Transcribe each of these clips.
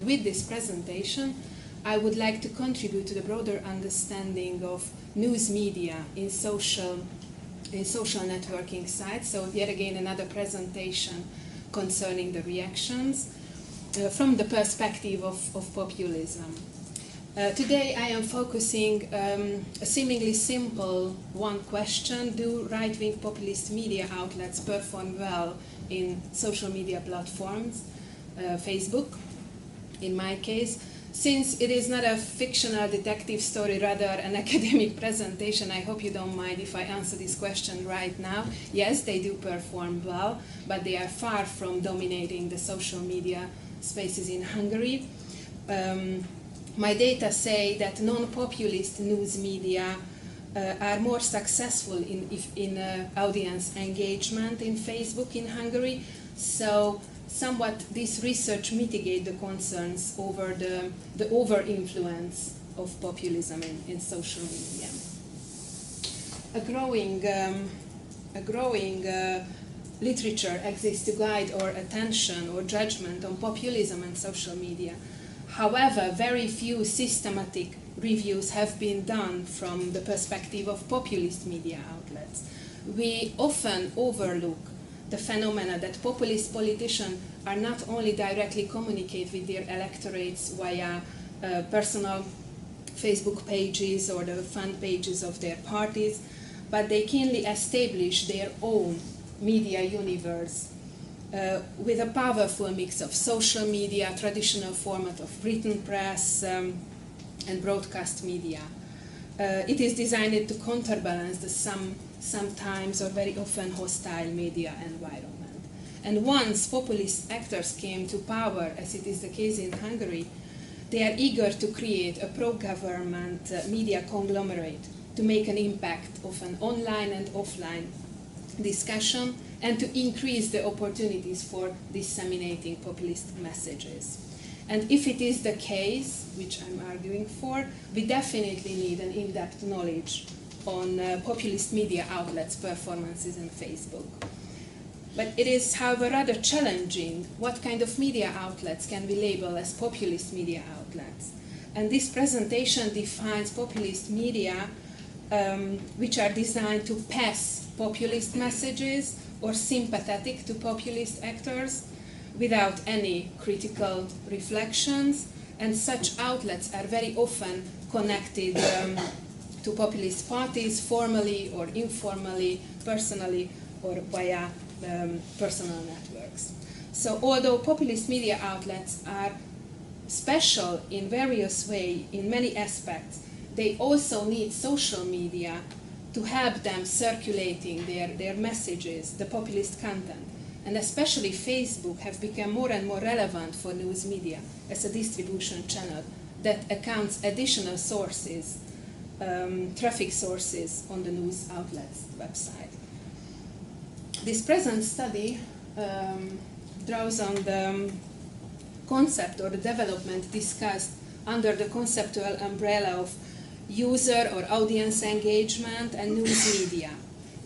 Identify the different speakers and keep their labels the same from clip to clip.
Speaker 1: With this presentation, I would like to contribute to the broader understanding of news media in social networking sites. So yet again, another presentation concerning the reactions from the perspective of populism. Today I am focusing a seemingly simple one question: do right-wing populist media outlets perform well in social media platforms, Facebook in my case? Since it is not a fictional detective story, rather an academic presentation, I hope you don't mind if I answer this question right now. Yes, they do perform well, but they are far from dominating the social media spaces in Hungary. My data say that non-populist news media are more successful in audience engagement in Facebook in Hungary. So somewhat this research mitigates the concerns over the over-influence of populism in social media. A growing literature exists to guide our attention or judgment on populism and social media. However, very few systematic reviews have been done from the perspective of populist media outlets. We often overlook the phenomena that populist politicians are not only directly communicate with their electorates via personal Facebook pages or the fan pages of their parties, but they keenly establish their own media universe with a powerful mix of social media, traditional format of written press, and broadcast media. It is designed to counterbalance the sometimes or very often hostile media environment. And once populist actors came to power, as it is the case in Hungary, they are eager to create a pro-government media conglomerate to make an impact of an online and offline discussion and to increase the opportunities for disseminating populist messages. And if it is the case, which I'm arguing for, we definitely need an in-depth knowledge on populist media outlets' performances in Facebook. But it is, however, rather challenging what kind of media outlets can we label as populist media outlets. And this presentation defines populist media which are designed to pass populist messages or sympathetic to populist actors without any critical reflections, and such outlets are very often connected to populist parties formally or informally, personally or via personal networks. So although populist media outlets are special in various ways, in many aspects, they also need social media to help them circulating their messages, the populist content. And especially Facebook have become more and more relevant for news media as a distribution channel that accounts additional sources, traffic sources on the news outlet's website. This present study draws on the concept or the development discussed under the conceptual umbrella of user or audience engagement and news media.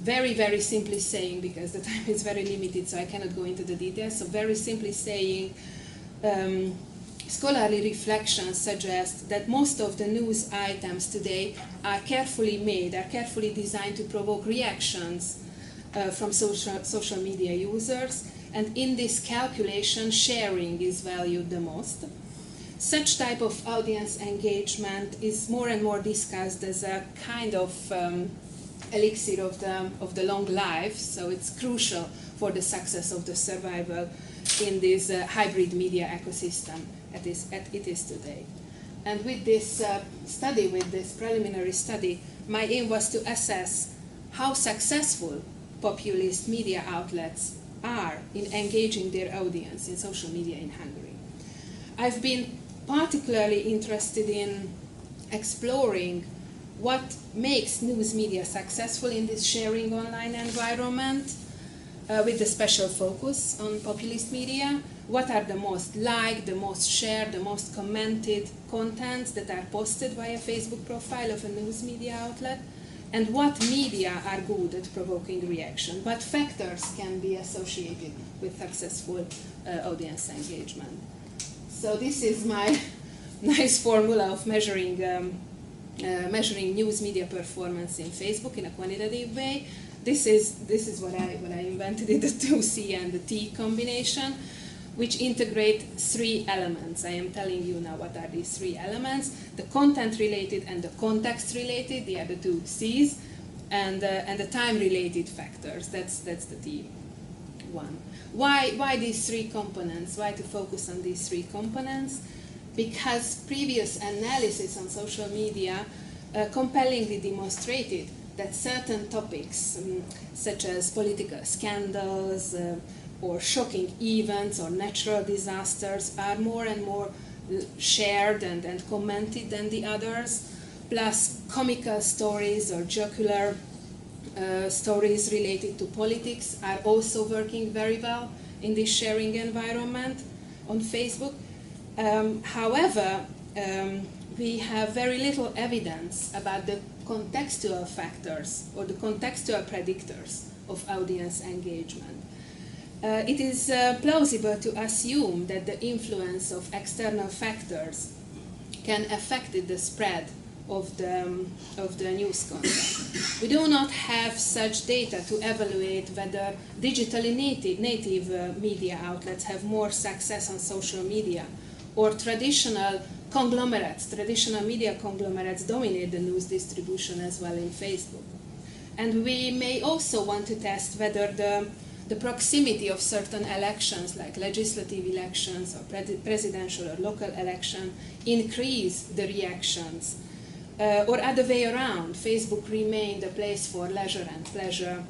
Speaker 1: Very, very simply saying, because the time is very limited, so I cannot go into the details, so very simply saying, scholarly reflections suggest that most of the news items today are carefully made, are carefully designed to provoke reactions from social media users, and in this calculation, sharing is valued the most. Such type of audience engagement is more and more discussed as a kind of elixir of the long life, so it's crucial for the success of the survival in this hybrid media ecosystem it is today. And with this study, with this preliminary study, my aim was to assess how successful populist media outlets are in engaging their audience in social media in Hungary. I've been particularly interested in exploring what makes news media successful in this sharing online environment, with a special focus on populist media. What are the most liked, the most shared, the most commented contents that are posted via Facebook profile of a news media outlet? And what media are good at provoking reaction? What factors can be associated with successful audience engagement? So this is my nice formula of measuring news media performance in Facebook in a quantitative way. This is what I invented in the 2C and the T combination, which integrate three elements. I am telling you now what are these three elements: the content-related and the context-related. They are the two C's, and the time-related factors. That's the T1. Why these three components? Why to focus on these three components? Because previous analysis on social media compellingly demonstrated that certain topics, such as political scandals or shocking events or natural disasters, are more and more shared and commented than the others. Plus, comical stories or jocular stories related to politics are also working very well in this sharing environment on Facebook. However, we have very little evidence about the contextual factors or the contextual predictors of audience engagement. It is plausible to assume that the influence of external factors can affect the spread of the news content. We do not have such data to evaluate whether digitally native media outlets have more success on social media, or traditional media conglomerates dominate the news distribution as well in Facebook. And we may also want to test whether the proximity of certain elections, like legislative elections or presidential or local election, increase the reactions. Or other way around, Facebook remained a place for leisure and pleasure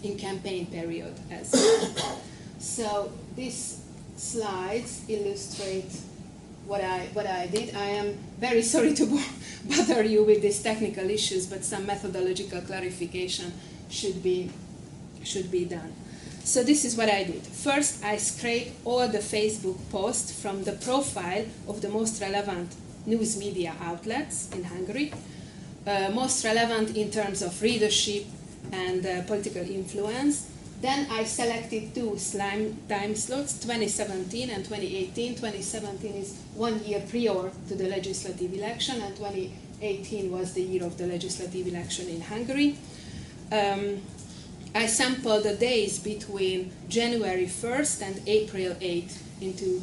Speaker 1: in campaign period as well. So these slides illustrate what I did. I am very sorry to bother you with these technical issues, but some methodological clarification should be done. So this is what I did. First, I scraped all the Facebook posts from the profile of the most relevant news media outlets in Hungary, most relevant in terms of readership and political influence. Then I selected two time slots, 2017 and 2018. 2017 is 1 year prior to the legislative election, and 2018 was the year of the legislative election in Hungary. I sampled the days between January 1st and April 8th in 2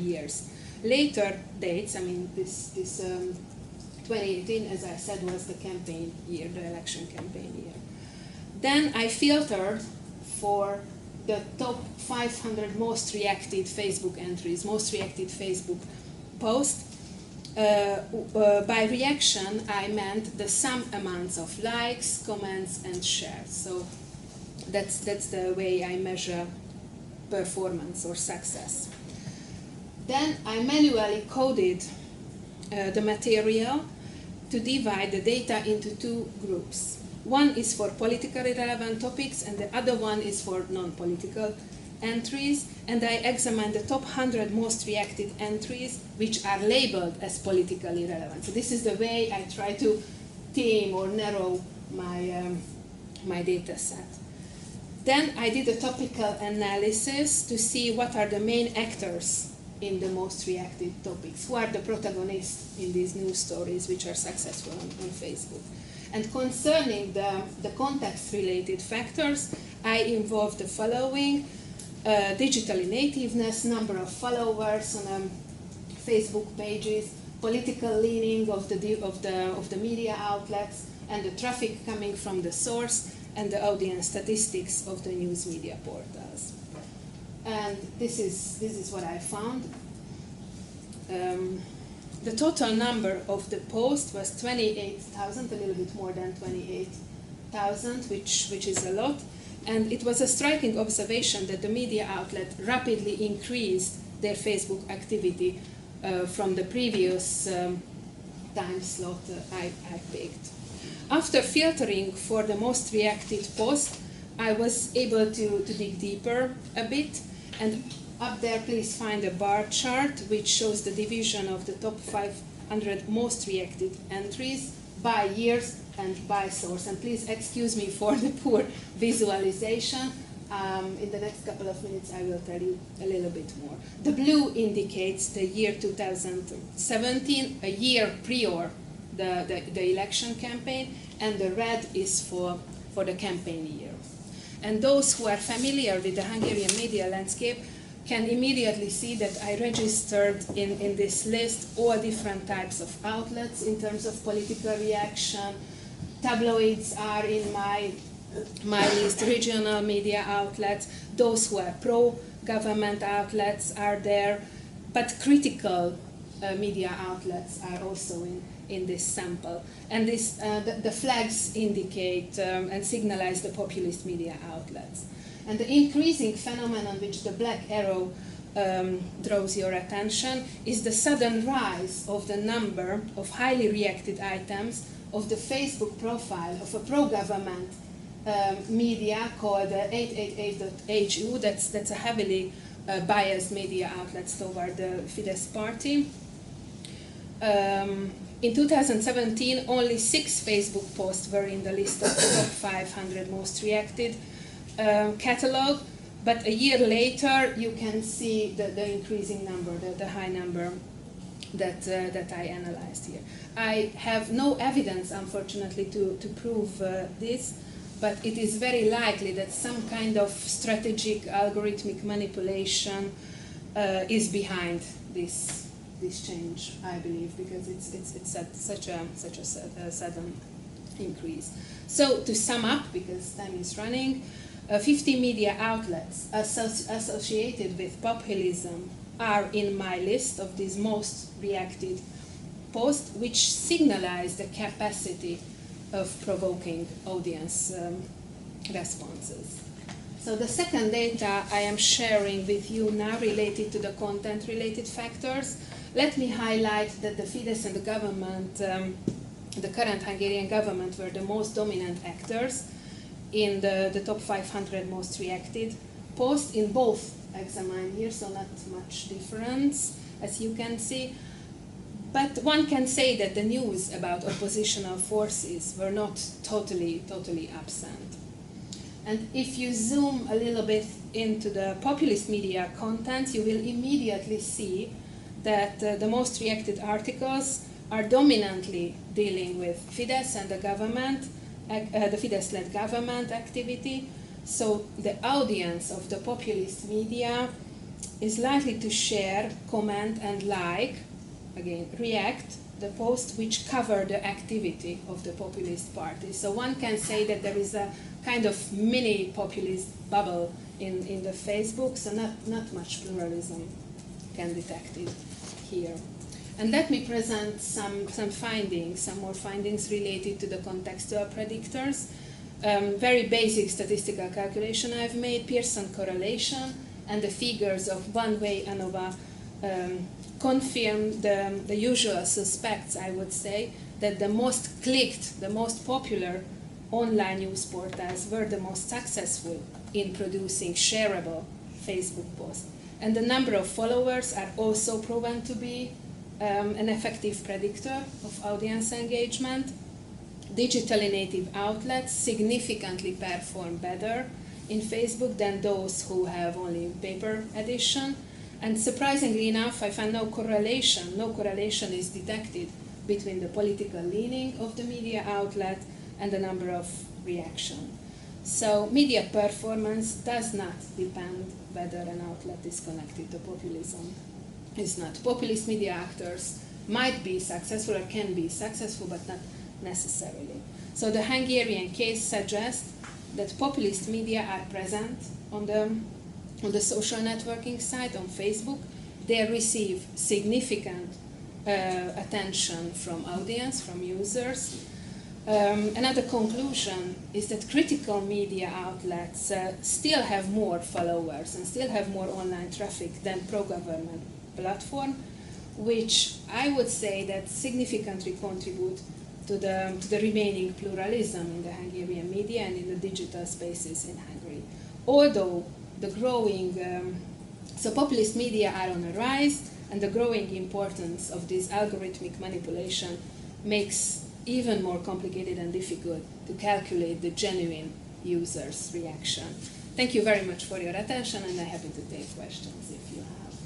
Speaker 1: years. Later dates, I mean this 2018, as I said, was the campaign year, the election campaign year. Then I filtered for the top 500 most reacted Facebook entries, most reacted Facebook posts. By reaction, I meant the sum amounts of likes, comments, and shares. So that's the way I measure performance or success. Then I manually coded the material to divide the data into two groups. One is for politically relevant topics, and the other one is for non-political entries. And I examined the top 100 most reacted entries, which are labeled as politically relevant. So this is the way I try to tame or narrow my data set. Then I did a topical analysis to see what are the main actors in the most reacted topics, who are the protagonists in these news stories which are successful on Facebook. And concerning the context-related factors, I involved the following: digital nativeness, number of followers on Facebook pages, political leaning of the media outlets, and the traffic coming from the source, and the audience statistics of the news media portals. And this is what I found. The total number of the posts was 28,000, a little bit more than 28,000, which is a lot. And it was a striking observation that the media outlet rapidly increased their Facebook activity from the previous time slot I picked. After filtering for the most reacted post, I was able to dig deeper a bit. And up there, please find a bar chart which shows the division of the top 500 most reacted entries by years and by source. And please excuse me for the poor visualization, In the next couple of minutes, I will tell you a little bit more. The blue indicates the year 2017, a year prior the election campaign, and the red is for the campaign year. And those who are familiar with the Hungarian media landscape can immediately see that I registered in this list all different types of outlets in terms of political reaction. Tabloids are in my list, regional media outlets, those who are pro-government outlets are there, but critical media outlets are also in this sample. And the flags indicate and signalize the populist media outlets. And the increasing phenomenon which the black arrow draws your attention is the sudden rise of the number of highly reacted items of the Facebook profile of a pro-government media called 888.hu. That's a heavily biased media outlet toward the Fidesz party. In 2017, only 6 Facebook posts were in the list of the top 500 most reacted catalog, but a year later you can see the increasing number, the high number that I analyzed here. I have no evidence, unfortunately, to prove this, but it is very likely that some kind of strategic algorithmic manipulation is behind this change, I believe, because it's such a sudden increase. So to sum up, because time is running, 50 media outlets associated with populism are in my list of these most reacted posts, which signalize the capacity of provoking audience responses. So the second data I am sharing with you now related to the content-related factors. Let me highlight that the Fidesz and the government, the current Hungarian government, were the most dominant actors in the top 500 most reacted posts in both examined years, so not much difference, as you can see. But one can say that the news about oppositional forces were not totally absent. And if you zoom a little bit into the populist media content, you will immediately see that the most reacted articles are dominantly dealing with Fidesz and the government, the Fidesz-led government activity. So the audience of the populist media is likely to share, comment, and like, again, react, the posts which cover the activity of the populist party. So one can say that there is a kind of mini populist bubble in the Facebook, so not much pluralism can be detected here. And let me present some findings, some more findings related to the contextual predictors. Very basic statistical calculation I've made, Pearson correlation, and the figures of one-way ANOVA confirm the usual suspects, I would say, that the most clicked, the most popular online news portals were the most successful in producing shareable Facebook posts. And the number of followers are also proven to be an effective predictor of audience engagement. Digitally native outlets significantly perform better in Facebook than those who have only paper edition. And surprisingly enough, I found no correlation is detected between the political leaning of the media outlet and the number of reaction. So media performance does not depend whether an outlet is connected to populism. It's not. Populist media actors might be successful or can be successful, but not necessarily. So the Hungarian case suggests that populist media are present on the social networking site, on Facebook. They receive significant attention from audience, from users. Another conclusion is that critical media outlets still have more followers and still have more online traffic than pro-government platform, which I would say that significantly contribute to the remaining pluralism in the Hungarian media and in the digital spaces in Hungary. Although the growing, so populist media are on a rise, and the growing importance of this algorithmic manipulation makes even more complicated and difficult to calculate the genuine user's reaction. Thank you very much for your attention, and I'm happy to take questions if you have.